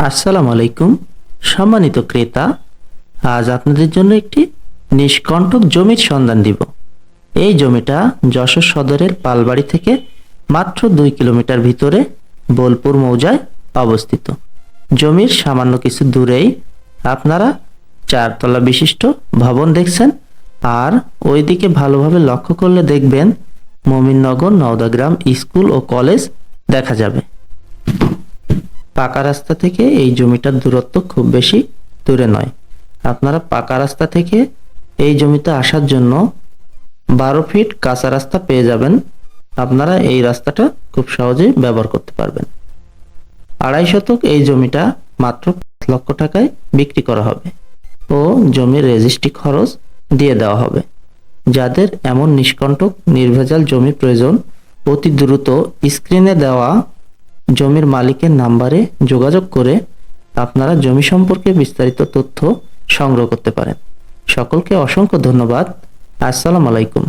আসসালামু আলাইকুম সম্মানিত ক্রেতা। আজ আপনাদের জন্য একটি নিষ্কণ্টক জমির সন্ধান দিব। এই জমিটা যশোর সদরের পালবাড়ি থেকে মাত্র 2 কিলোমিটার ভিতরে বোলপুর মৌজায় অবস্থিত। জমির সামান্য কিছু দূরেই আপনারা 4 তলা বিশিষ্ট ভবন দেখছেন, আর ওইদিকে ভালোভাবে লক্ষ্য করলে দেখবেন মমিননগর নওদাগ্রাম স্কুল ও কলেজ দেখা যাবে। পাকা রাস্তা থেকে এই জমিটার দূরত্ব খুব বেশি দূরে নয়। আপনারা পাকা রাস্তা থেকে এই জমিতে আসার জন্য 12 ফিট কাঁচা রাস্তা পেয়ে যাবেন। আপনারা এই রাস্তাটা খুব সহজেই ব্যবহার করতে পারবেন। 2.5 শতক এই জমিটা মাত্র 5 লক্ষ টাকায় বিক্রি করা হবে ও জমির রেজিস্ট্রি খরচ দিয়ে দেওয়া হবে। যাদের এমন নিষ্কণ্টক নির্ভেজাল জমি প্রয়োজন, অতি দ্রুত স্ক্রিনে দেওয়া জমির মালিকের নাম্বারে যোগাযোগ করে আপনারা জমি সম্পর্কে বিস্তারিত তথ্য সংগ্রহ করতে পারেন। সকলকে অসংখ্য ধন্যবাদ। আসসালামু আলাইকুম।